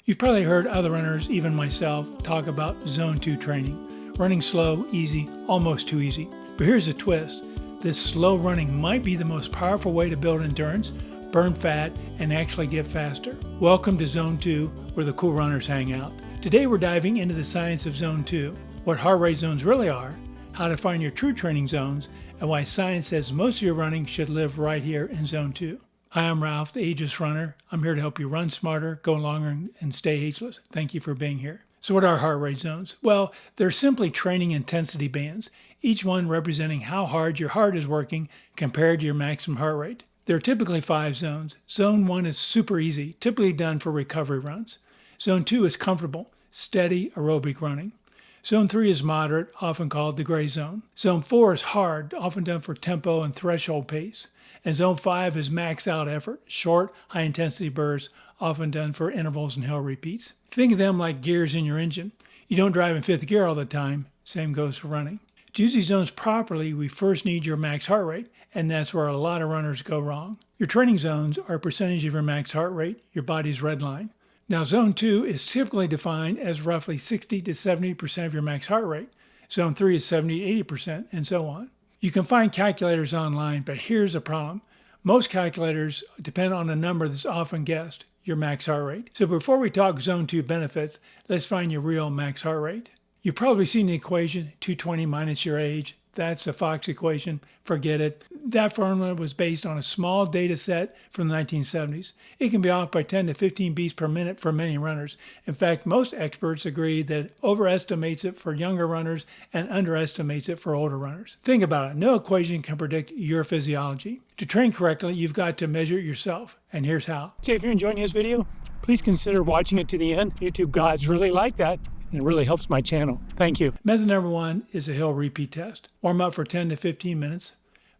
You've probably heard other runners, even myself, talk about Zone 2 training. Running slow, easy, almost too easy. But here's a twist. This slow running might be the most powerful way to build endurance, burn fat, and actually get faster. Welcome to Zone 2, where the cool runners hang out. Today we're diving into the science of Zone 2, what heart rate zones really are, how to find your true training zones, and why science says most of your running should live right here in Zone 2. Hi, I'm Ralph, the Ageless runner. I'm here to help you run smarter, go longer, and stay ageless. Thank you for being here. So what are heart rate zones? Well, they're simply training intensity bands, each one representing how hard your heart is working compared to your maximum heart rate. There are typically 5 zones. Zone 1 is super easy, typically done for recovery runs. Zone 2 is comfortable, steady aerobic running. Zone 3 is moderate, often called the gray zone. Zone 4 is hard, often done for tempo and threshold pace. And Zone 5 is max out effort, short, high-intensity bursts, often done for intervals and hill repeats. Think of them like gears in your engine. You don't drive in 5th gear all the time. Same goes for running. To use these zones properly, we first need your max heart rate, and that's where a lot of runners go wrong. Your training zones are a percentage of your max heart rate, your body's red line. Now, Zone 2 is typically defined as roughly 60 to 70% of your max heart rate. Zone 3 is 70 to 80%, and so on. You can find calculators online, but here's the problem. Most calculators depend on a number that's often guessed, your max heart rate. So before we talk Zone 2 benefits, let's find your real max heart rate. You've probably seen the equation, 220 minus your age. That's the Fox equation. Forget it. That formula was based on a small data set from the 1970s. It can be off by 10 to 15 beats per minute for many runners. In fact, most experts agree that it overestimates it for younger runners and underestimates it for older runners. Think about it. No equation can predict your physiology. To train correctly, you've got to measure it yourself. And here's how. Okay, if you're enjoying this video, please consider watching it to the end. YouTube gods really like that. And it really helps my channel. Thank you. Method number 1 is a hill repeat test. Warm up for 10 to 15 minutes.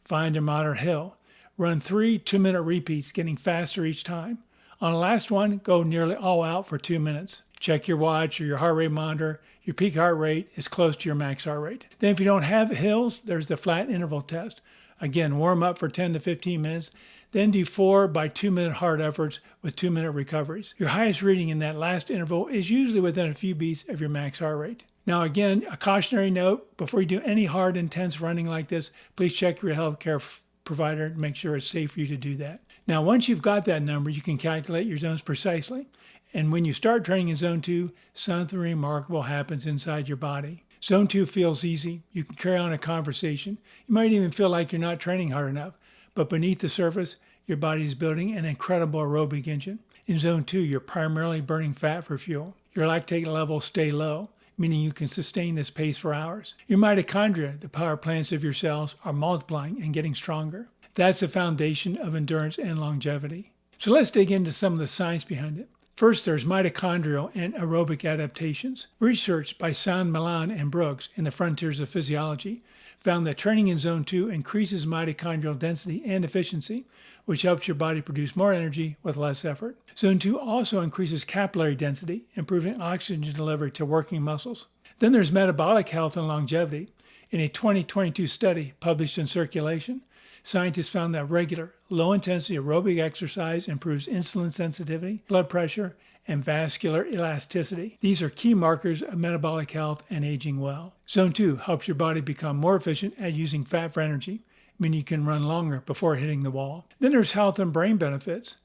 Find a moderate hill. Run 3 2-minute repeats, getting faster each time. On the last one, go nearly all out for 2 minutes. Check your watch or your heart rate monitor. Your peak heart rate is close to your max heart rate. Then if you don't have hills, there's the flat interval test. Again, warm up for 10 to 15 minutes. Then do 4 by 2-minute hard efforts with 2-minute recoveries. Your highest reading in that last interval is usually within a few beats of your max heart rate. Now again, a cautionary note, before you do any hard, intense running like this, please check your healthcare provider to make sure it's safe for you to do that. Now once you've got that number, you can calculate your zones precisely. And when you start training in Zone 2, something remarkable happens inside your body. Zone 2 feels easy. You can carry on a conversation. You might even feel like you're not training hard enough. But beneath the surface, your body is building an incredible aerobic engine. In Zone 2, you're primarily burning fat for fuel. Your lactate levels stay low, meaning you can sustain this pace for hours. Your mitochondria, the power plants of your cells, are multiplying and getting stronger. That's the foundation of endurance and longevity. So let's dig into some of the science behind it. First, there's mitochondrial and aerobic adaptations. Research by Millán and Brooks in the Frontiers of Physiology found that training in Zone 2 increases mitochondrial density and efficiency, which helps your body produce more energy with less effort. Zone 2 also increases capillary density, improving oxygen delivery to working muscles. Then there's metabolic health and longevity. In a 2022 study published in Circulation, scientists found that regular, low-intensity aerobic exercise improves insulin sensitivity, blood pressure, and vascular elasticity. These are key markers of metabolic health and aging well. Zone 2 helps your body become more efficient at using fat for energy, meaning you can run longer before hitting the wall. Then there's health and brain benefits.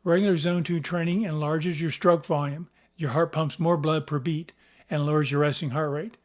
Regular Zone 2 training enlarges your stroke volume. Your heart pumps more blood per beat and lowers your resting heart rate.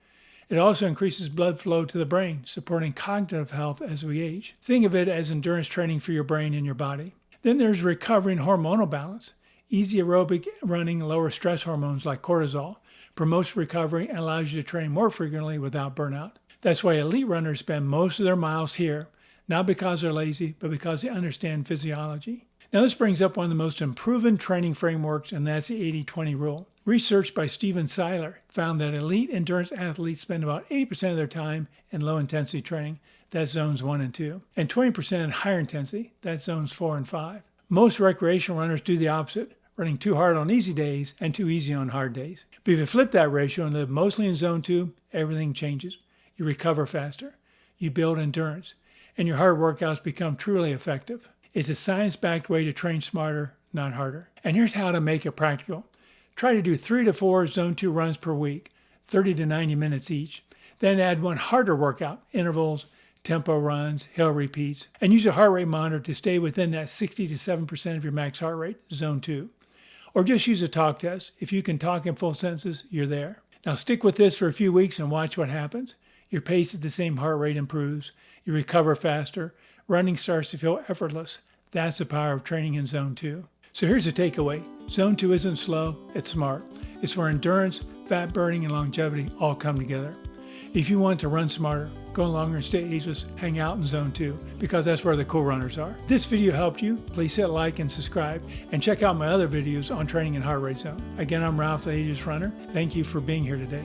It also increases blood flow to the brain, supporting cognitive health as we age. Think of it as endurance training for your brain and your body. Then there's recovery and hormonal balance. Easy aerobic running lowers stress hormones like cortisol, promotes recovery, and allows you to train more frequently without burnout. That's why elite runners spend most of their miles here, not because they're lazy, but because they understand physiology. Now this brings up one of the most improved training frameworks, and that's the 80-20 rule. Research by Stephen Seiler found that elite endurance athletes spend about 80% of their time in low-intensity training, that's zones 1 and 2, and 20% in higher intensity, that's zones 4 and 5. Most recreational runners do the opposite, running too hard on easy days and too easy on hard days. But if you flip that ratio and live mostly in Zone 2, everything changes. You recover faster, you build endurance, and your hard workouts become truly effective. It's a science-backed way to train smarter, not harder. And here's how to make it practical. Try to do 3 to 4 Zone 2 runs per week, 30 to 90 minutes each. Then add one harder workout, intervals, tempo runs, hill repeats, and use a heart rate monitor to stay within that 60 to 7% of your max heart rate, Zone 2. Or just use a talk test. If you can talk in full sentences, you're there. Now stick with this for a few weeks and watch what happens. Your pace at the same heart rate improves. You recover faster. Running starts to feel effortless. That's the power of training in Zone 2. So here's the takeaway. Zone 2 isn't slow, it's smart. It's where endurance, fat burning, and longevity all come together. If you want to run smarter, go longer and stay ageless, hang out in Zone 2, because that's where the cool runners are. If this video helped you, please hit like and subscribe, and check out my other videos on training in heart rate zone. Again, I'm Ralph, the Ageless Runner. Thank you for being here today.